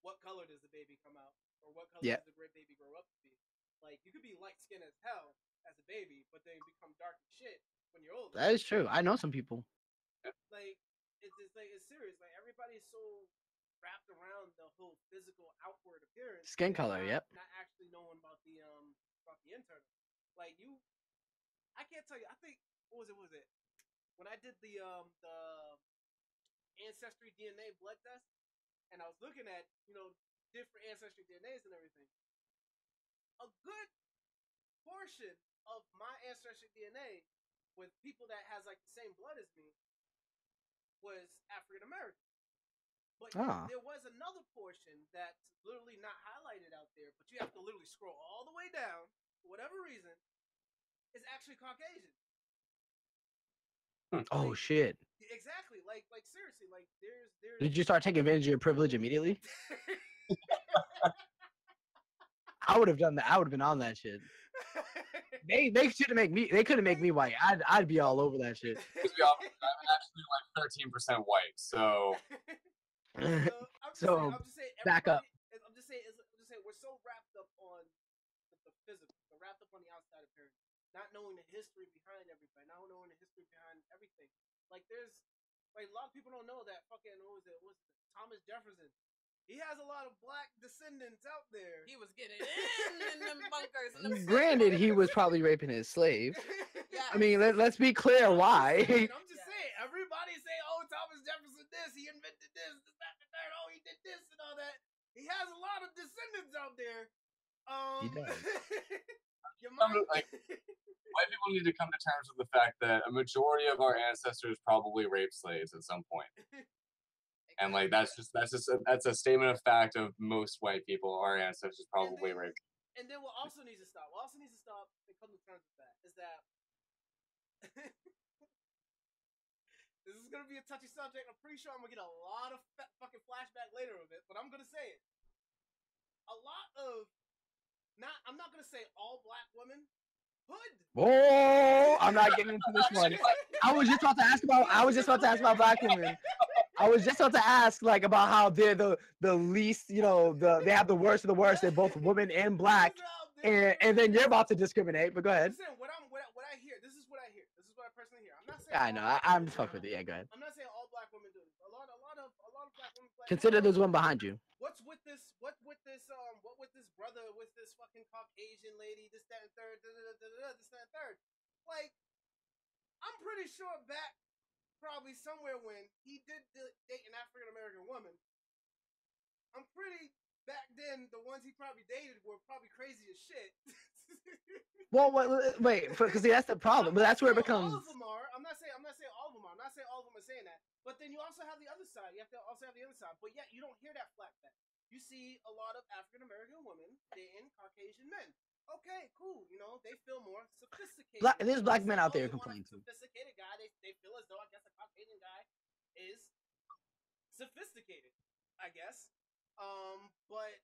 what color does the baby come out, or what color Yeah. does the baby grow up to be. Like, you could be light skinned as hell as a baby, but then become dark as shit when you're older. That is true. I know some people. Like, it's serious. Like, everybody's so wrapped around the whole physical outward appearance, Skin color, not, yep. not actually knowing about the internal. Like, I can't tell you. I think what was it when I did the ancestry DNA blood test, and I was looking at different ancestry DNAs and everything. A good portion of my ancestry DNA with people that has like the same blood as me was African American. But there was another portion that's literally not highlighted out there, but you have to literally scroll all the way down for whatever reason. Is actually Caucasian. Oh shit! Exactly. Like seriously. Like there's. Did you start taking advantage of your privilege immediately? I would have done that. I would have been on that shit. They shouldn't make me. They couldn't make me white. I'd be all over that shit. I'm actually like 13% white, so. So, I'm just saying. back up. I'm just saying. We're so wrapped up on the physical, so wrapped up on the outside appearance, not knowing the history behind everybody, not knowing the history behind everything. Like there's, like a lot of people don't know that fucking what was it Thomas Jefferson. He has a lot of black descendants out there. He was getting in them bunkers. And them Granted, he was probably raping his slave. Yes. I mean, let's be clear why. I'm just saying. Everybody say, "Oh, Thomas Jefferson, this he invented this, that, the third. Oh, he did this and all that." He has a lot of descendants out there. He does. Like, white people need to come to terms with the fact that a majority of our ancestors probably raped slaves at some point. And like that's a statement of fact of most white people. Our ancestors probably raped. And then what also needs to stop and come to terms with that is that this is gonna be a touchy subject. I'm pretty sure I'm gonna get a lot of fucking flashback later of it, but I'm gonna say it. A lot of I'm not gonna say all black women. Hood. Oh, I'm not getting into this one. I was just about to ask about black women. I was just about to ask like about how they're the least, they have the worst of the worst. They're both women and black, and then you're about to discriminate. But go ahead. Listen, what I hear. This is what I hear. This is what I personally hear. I'm not saying. Yeah, I know. I'm just fucking with it. Yeah, go ahead. I'm not saying all black women do this. A lot of black women. Consider there's one behind you. What's with brother with this fucking Caucasian lady, this, that, and third, this, that, and third. Like, I'm pretty sure back probably somewhere when he did date an African American woman, I'm pretty back then the ones he probably dated were probably crazy as shit. Well, wait, because that's the problem. But that's where it becomes. All of them are. I'm not saying all of them are. I'm not saying all of them are saying that. But then you also have the other side. You have to also have the other side. But yet you don't hear that flat back. You see a lot of African American women dating Caucasian men. Okay, cool. You know, they feel more sophisticated. There's black men out there who complain too. Sophisticated guy. They feel as though I guess a Caucasian guy is sophisticated. I guess. But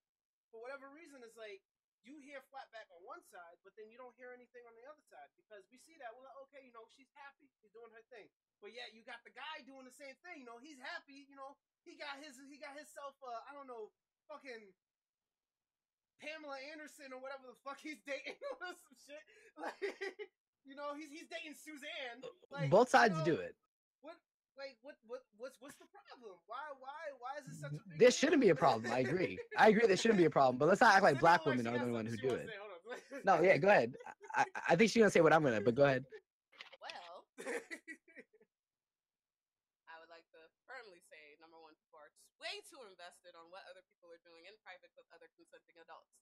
for whatever reason, it's like you hear flat back on one side, but then you don't hear anything on the other side because we see that we're like, okay, you know, she's happy, she's doing her thing. But yet you got the guy doing the same thing. You know, he's happy. You know, he got himself. I don't know, fucking Pamela Anderson or whatever the fuck he's dating or some shit. Like, you know, he's dating Suzanne. Like, both sides you know, do it. What's the problem? Why is it such a big There shouldn't be a problem. I agree. There shouldn't be a problem. But let's not act like black women are the ones who do it. No, yeah, go ahead. I think she's gonna say what I'm gonna, but go ahead. Well, I would like to firmly say, number one, people are way too invested on what other people are doing in private with other consenting adults.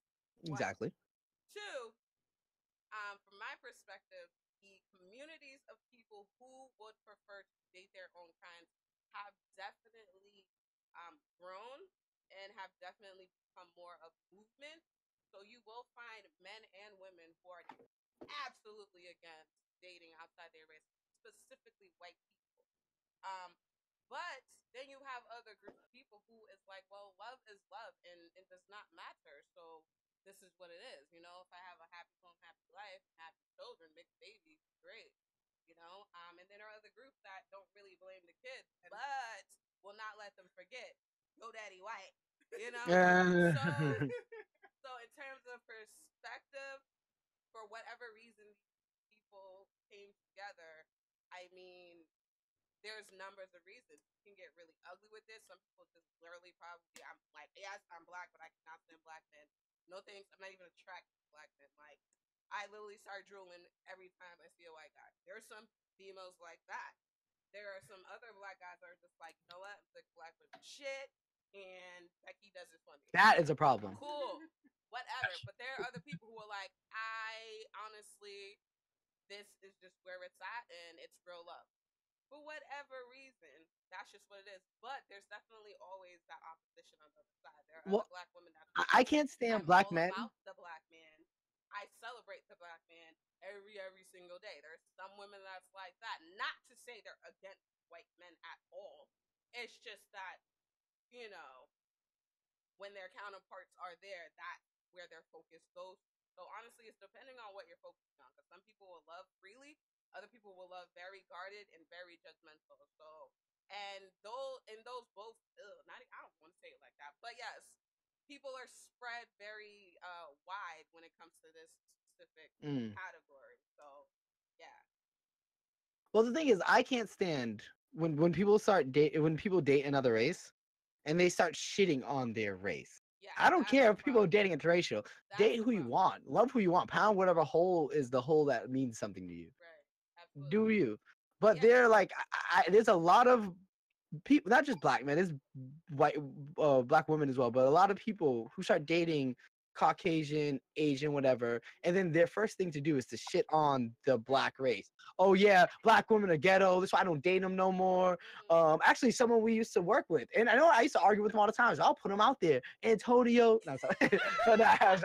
Exactly. One. Two, from my perspective, the communities of people who would prefer to date their own kinds have definitely grown and have definitely become more of a movement. So you will find men and women who are absolutely against dating outside their race, specifically white people. But then you have other group of people who is like, well, love is love and it does not matter. So this is what it is. You know, if I have a happy home, happy life, happy children, mixed babies, great. You know, and then there are other groups that don't really blame the kids, but will not let them forget, go daddy white. You know? So in terms of perspective, for whatever reason people came together, I mean, there's numbers of reasons. You can get really ugly with this. Some people just literally probably, I'm like, yes, I'm black, but I cannot stand black men. No thanks, I'm not even attracted to black men. Like, I literally start drooling every time I see a white guy. There are some females like that. There are some other black guys that are just like, you know what, I'm sick of black women shit, and Becky does this for me. That is a problem. Cool, whatever. But there are other people who are like, I honestly, this is just where it's at, and it's real love. For whatever reason, that's just what it is. But there's definitely always that opposition on the other side. There are other black women that I can't stand black men. About the black man. I celebrate the black man every single day. There's some women that's like that. Not to say they're against white men at all. It's just that, you know, when their counterparts are there, that's where their focus goes. So honestly, it's depending on what you're focusing on. Because some people will love freely. Other people will love very guarded and very judgmental. So, and those both, I don't want to say it like that, but yes, people are spread very wide when it comes to this specific category. So, yeah. Well, the thing is, I can't stand when people date another race, and they start shitting on their race. Yeah, I don't care if people are dating interracial. Date who you want, love who you want, pound whatever hole is the hole that means something to you. Right. Absolutely. Do you? But they're like, there's a lot of people, not just black men, there's white, black women as well, but a lot of people who start dating Caucasian, Asian, whatever, and then their first thing to do is to shit on the black race. Oh yeah, black women are ghetto, that's why I don't date them no more. Actually, someone we used to work with, and I know I used to argue with him all the time, so I'll put him out there. Antonio, no, sorry.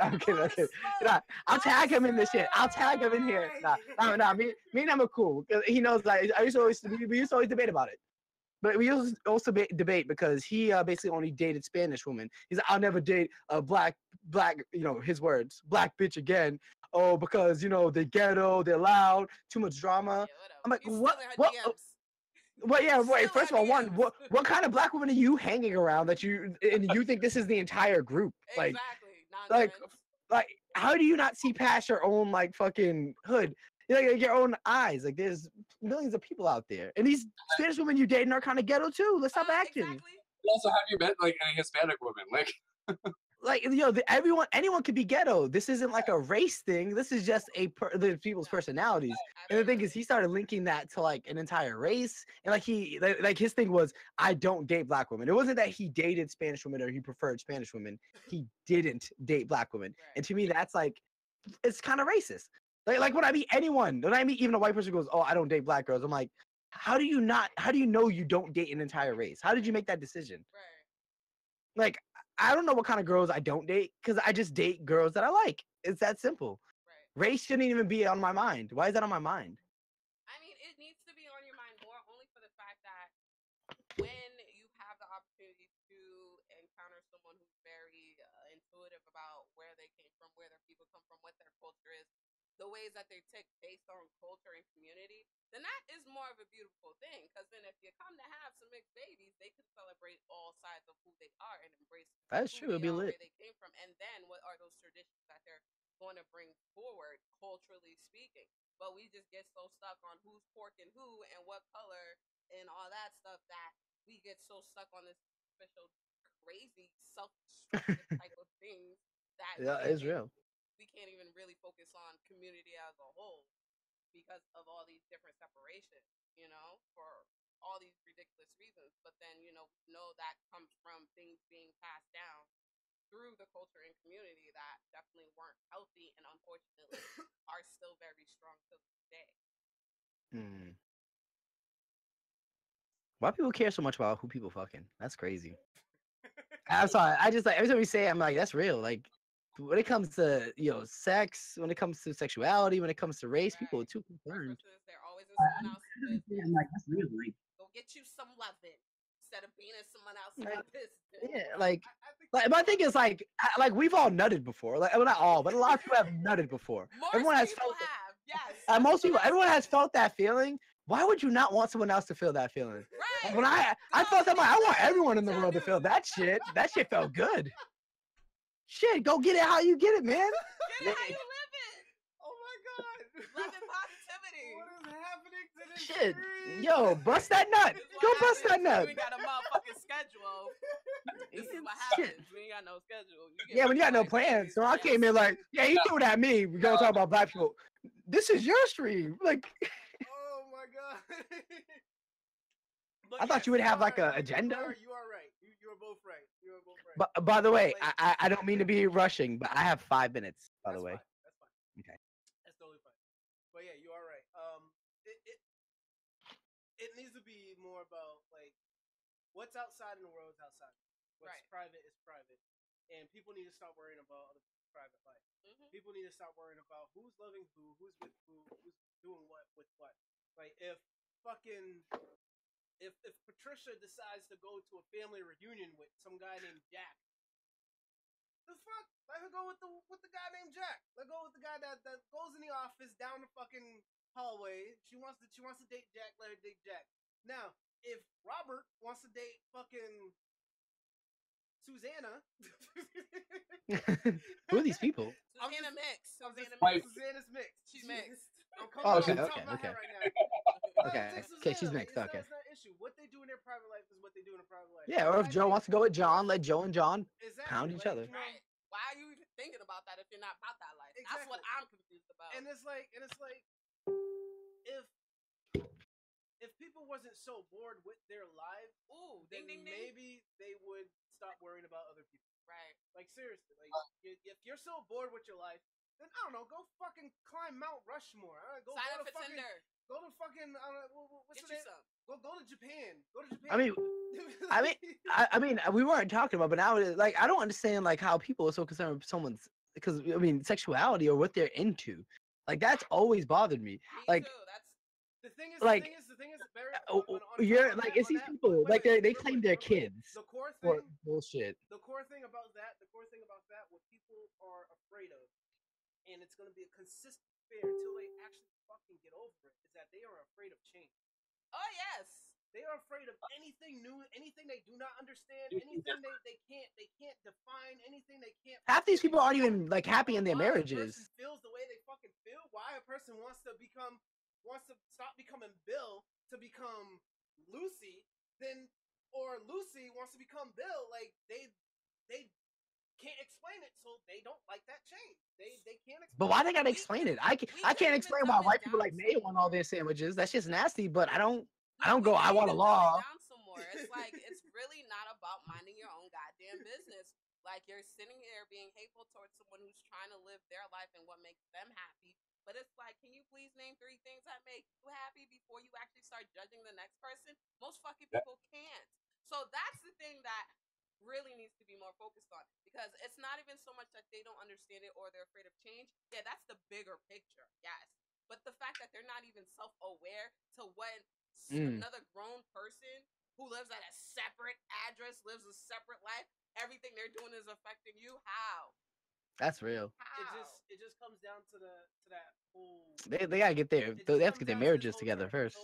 I'm kidding. Nah, I'll tag him in this shit. I'll tag him in here. Nah, me and him are cool. He knows, like, we used to always debate about it. But we also debate because he basically only dated Spanish women. He's like, I'll never date a black, you know, his words, black bitch again. Oh, because, you know, they're ghetto, they're loud, too much drama. Yeah, I'm like, he's what? Well, yeah, wait. First of all, what kind of black women are you hanging around that you think this is the entire group? Exactly. Nonsense. Like, how do you not see past your own, like, fucking hood? Like your own eyes. Like, there's millions of people out there, and these Spanish women you dating are kind of ghetto too. Let's stop acting. Exactly. Also, have you met like any Hispanic women? Like, Like, anyone could be ghetto. This isn't like a race thing. This is just the people's personalities. And the thing is, he started linking that to like an entire race. And like his thing was, I don't date black women. It wasn't that he dated Spanish women or he preferred Spanish women. He didn't date black women. And to me, that's like, it's kind of racist. Like when I meet anyone, when I meet even a white person who goes, oh, I don't date black girls. I'm like, how do you know you don't date an entire race? How did you make that decision? Right. Like, I don't know what kind of girls I don't date because I just date girls that I like. It's that simple. Right. Race shouldn't even be on my mind. Why is that on my mind? I mean, it needs to be on your mind more only for the fact that when you have the opportunity to encounter someone who's very intuitive about where they came from, where their people come from, what their culture is, the ways that they tick based on culture and community, then that is more of a beautiful thing. Because then if you come to have some mixed babies, they can celebrate all sides of who they are and embrace That's who true. It'd they be are, lit. where they came from, and then what are those traditions that they're going to bring forward, culturally speaking. But we just get so stuck on who's porking who and what color and all that stuff that we get so stuck on this special, crazy, self-destructive type of things that Yeah, it's real. we can't even really focus on community as a whole because of all these different separations, for all these ridiculous reasons. But then, we know that comes from things being passed down through the culture and community that definitely weren't healthy and unfortunately are still very strong to this day. Why people care so much about who people fucking? That's crazy. I'm sorry. I just like every time we say it, I'm like, that's real. Like when it comes to sex, when it comes to sexuality, when it comes to race, people are too concerned. They're always in someone else's business. I'm like, that's real. Like, go get you some loving instead of being in someone else's business. Yeah, like my thing is like we've all nutted before. Like, well, not all, but a lot of people have nutted before. Everyone has felt it. Yes. Most people, everyone has felt that feeling. Why would you not want someone else to feel that feeling? Right. Like, when I felt that, I want everyone in the world to feel that shit. That shit felt good. Shit, go get it how you get it, man. Get it how you live it. Oh my god. Love and positivity. What is happening to this Shit. stream? Yo, bust that nut. Go bust that nut. We got a motherfucking schedule. This is what happens. We ain't got no schedule. Yeah, when you got no plans. So I came in like, yeah, he threw it at me. We're gonna talk about black people. This is your stream. Like, oh my god. I thought you would have like an agenda. You are right. You are both right. You are both right. But by the way, I don't mean to be rushing, but I have 5 minutes. By the way. That's fine. Okay. That's totally fine. But yeah, you are right. It needs to be more about like what's outside in the world is outside. What's private is private, and people need to stop worrying about other people's private life. Mm-hmm. People need to stop worrying about who's loving who's with who's doing what with what. Like if Patricia decides to go to a family reunion with some guy named Jack, the fuck? Let her go with the guy named Jack. Let go with the guy that goes in the office down the fucking hallway. She wants to date Jack. Let her date Jack. Now, if Robert wants to date fucking Susanna, who are these people? Susanna mixed. Susanna's mixed. She's mixed. Oh, okay. Okay, she's mixed. Okay. That's not an issue. What they do in their private life is what they do in their private life. Yeah, or if Joe wants to go with John, let Joe and John pound each other. Right. Why are you even thinking about that if you're not about that life? Exactly. That's what I'm confused about. And it's like if people wasn't so bored with their lives, then maybe they would stop worrying about other people. Right. Like seriously, like if you're so bored with your life, then I don't know, go fucking climb Mount Rushmore. Go sign go up to for fucking, Tinder. Go to fucking what's Get the you name? some. Go to Japan. Go to Japan. I mean, we weren't talking about, but now like I don't understand like how people are so concerned with someone's because I mean sexuality or what they're into. Like that's always bothered me. Like too. That's the thing is very. You're like it's these people like they claim they're kids. The core thing. Bullshit. The core thing about that, what people are afraid of, and it's going to be a consistent fear until they actually fucking get over it, is that they are afraid of change. Oh yes. They are afraid of anything new, anything they do not understand, anything they can't define, anything they can't. Half these people aren't even like happy in their marriages. A person feels the way they fucking feel. Why a person wants to stop becoming Bill to become Lucy, or Lucy wants to become Bill. Like they can't explain it, so they don't like that change. They can't explain. But why they gotta We explain could- it? I we can't could explain even why dumb it white people down like mayo some on all more. their sandwiches. That's just nasty. But I don't No, go. we I could want a even dumb law. it down some more. It's like it's really not about minding your own goddamn business. Like you're sitting here being hateful towards someone who's trying to live their life and what makes them happy. But it's like, can you please name 3 things that make you happy before you actually start judging the next person? Most fucking people can't. So that's the thing that really needs to be more focused on, because it's not even so much that they don't understand it or they're afraid of change. Yeah, that's the bigger picture. Yes. But the fact that they're not even self-aware to when another grown person who lives at a separate address, lives a separate life, everything they're doing is affecting you. How? That's real. How? It just comes down to that whole. They gotta get their it they just have to comes get their down to this marriages whole together term, first.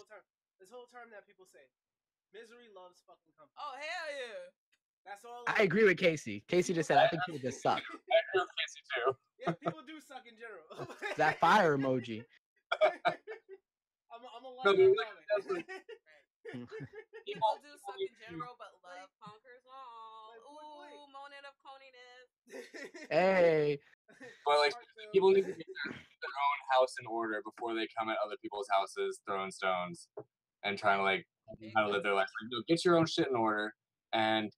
This whole term that people say, misery loves fucking company. Oh hell yeah! That's all. I agree with Casey. Casey just said, I think people just suck. I agree with Casey too. Yeah, people do suck in general. That fire emoji. I'm a No, like but that like, that's comment. People do suck in general, but love conquers all. Ooh, moment of coniness. Hey. But like, people need to get their own house in order before they come at other people's houses throwing stones and trying to like how to live their life. Like, no, get your own shit in order and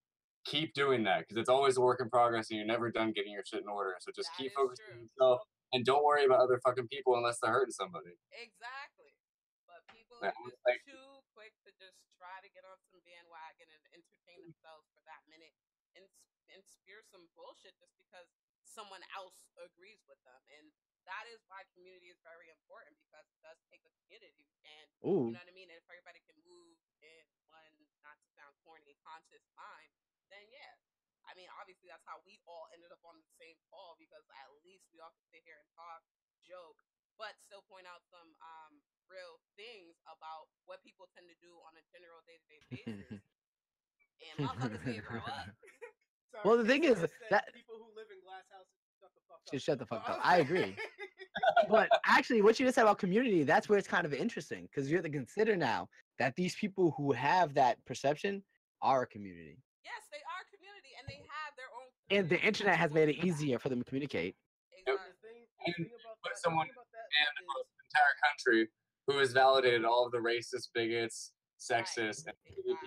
keep doing that, because it's always a work in progress and you're never done getting your shit in order. So just keep focusing on yourself and don't worry about other fucking people unless they're hurting somebody. Exactly. But people Yeah, are just like- too quick to just try to get on some bandwagon and entertain themselves for that minute and spear some bullshit just because someone else agrees with them. And that is why community is very important, because it does take a community. And Ooh. you know what I mean? And if everybody can move in one, not to sound corny, conscious mind, then yeah. I mean, obviously that's how we all ended up on the same call, because at least we all could sit here and talk, joke, but still point out some real things about what people tend to do on a general day-to-day basis. And motherfuckers need to grow up. Sorry, Well, the thing is said that people who live in glass houses shut the fuck up. just shut the fuck up. I agree. But actually, what you just said about community, that's where it's kind of interesting, because you have to consider now that these people who have that perception are a community. Yes, they are a community, and they have their own. And the internet has made it easier for them to communicate. Exactly. The thing about Put that, someone the thing about that in is, the entire country who has validated all of the racist, bigots, sexist, and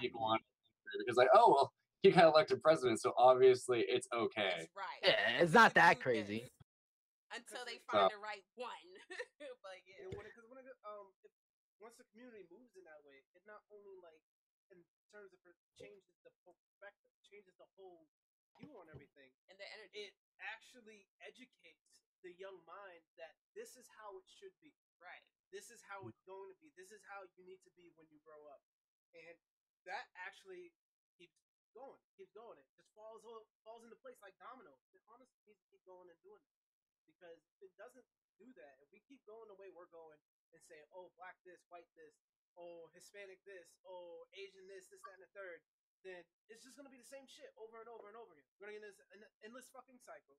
people on country, because like, oh well, he got elected president, so obviously it's okay. It's right. Yeah, it's not that crazy. Until they find the right one. But yeah. Because once the community moves in that way, it not only like in terms of changes the whole perspective, changes the whole view on everything, And the energy. it actually educates the young mind that this is how it should be. Right. This is how it's going to be. This is how you need to be when you grow up. And that actually keeps going. It just falls into place like dominoes. It honestly needs to keep going and doing it. Because if it doesn't do that, if we keep going the way we're going and say, oh, black this, white this, oh, Hispanic this, oh, Asian this, that, and the third, then it's just going to be the same shit over and over and over again. We're going to get this endless fucking cycle.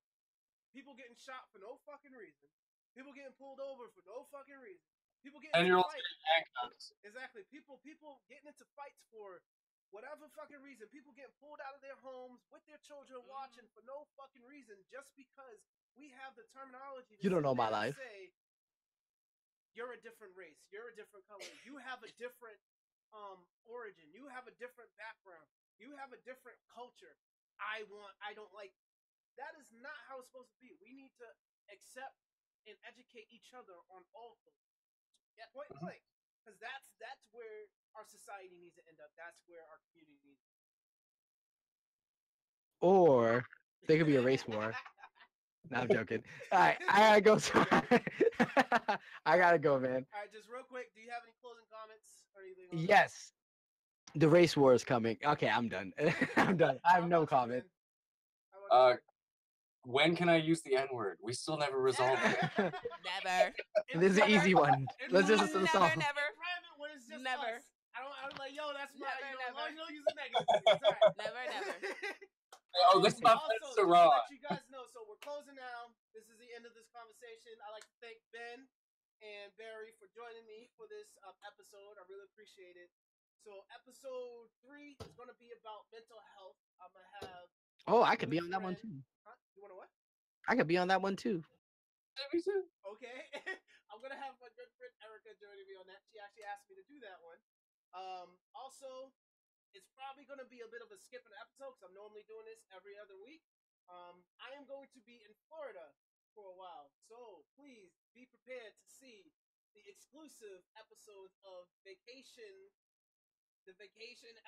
People getting shot for no fucking reason. People getting pulled over for no fucking reason. People getting into fights. Exactly. People getting into fights for whatever fucking reason. People getting pulled out of their homes with their children watching for no fucking reason, just because we have the terminology. You don't know my life. Say, you're a different race. You're a different color. You have a different origin. You have a different background. You have a different culture. I don't like. That is not how it's supposed to be. We need to accept and educate each other on all things. Yeah, point blank. Because that's where our society needs to end up. That's where our community needs to end up. Or there could be a race war. No, I'm joking. All right, I gotta go. I gotta go, man. All right, just real quick. Do you have any closing comments or anything? Yes. The race war is coming. Okay, I'm done. I'm done. I have no comment. When can I use the N-word? We still never resolved it. Never. This is an easy one. Let's just listen to the song. Never. When it's just Never. us. I'm like, yo, that's my. Never, As long as you don't use the negative. Never. Oh, this is my friend Also, Sarah. to let you guys know, so we're closing now. This is the end of this conversation. I'd like to thank Ben and Barry for joining me for this episode. I really appreciate it. So episode 3 is going to be about mental health. I'm going to have... Oh, I could be on that one too. Huh? You want to what? I could be on that one too. Me too. Okay. I'm gonna have my good friend Erica joining me on that. She actually asked me to do that one. Also, it's probably gonna be a bit of a skip in the episode because I'm normally doing this every other week. I am going to be in Florida for a while, so please be prepared to see the exclusive episodes of the vacation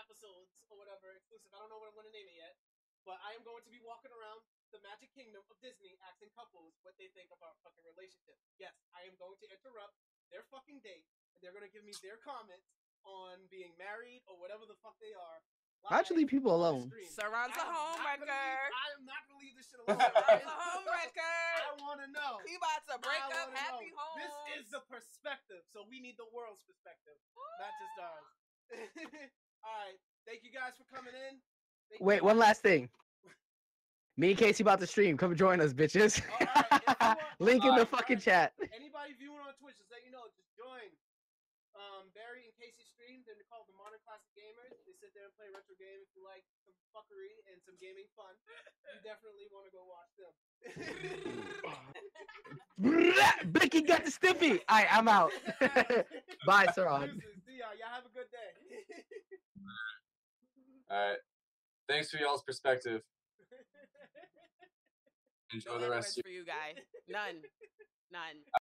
episodes or whatever exclusive. I don't know what I'm going to name it yet, but I am going to be walking around the Magic Kingdom of Disney asking couples what they think about fucking relationships. Yes, I am going to interrupt their fucking date, and they're going to give me their comments on being married or whatever the fuck they are. Why don't you leave people alone? Surrounds a home wrecker. I am not going to leave this shit alone. Surrounds a home wrecker. I want to know. He about to break up happy homes. This is the perspective, so we need the world's perspective, not just ours. All right, thank you guys for coming in. Wait, one last thing. Me and Casey about to stream. Come join us, bitches. Right, Link in the fucking chat. Anybody viewing on Twitch, just let you know, just join. Barry and Casey stream. They're called the Modern Classic Gamers. They sit there and play retro games. If you like some fuckery and some gaming fun, you definitely want to go watch them. Blicky got the stiffy. All right, I'm out. Bye, Saran. See y'all. Y'all have a good day. All right. Thanks for y'all's perspective. Enjoy No the rest. for you guys. None.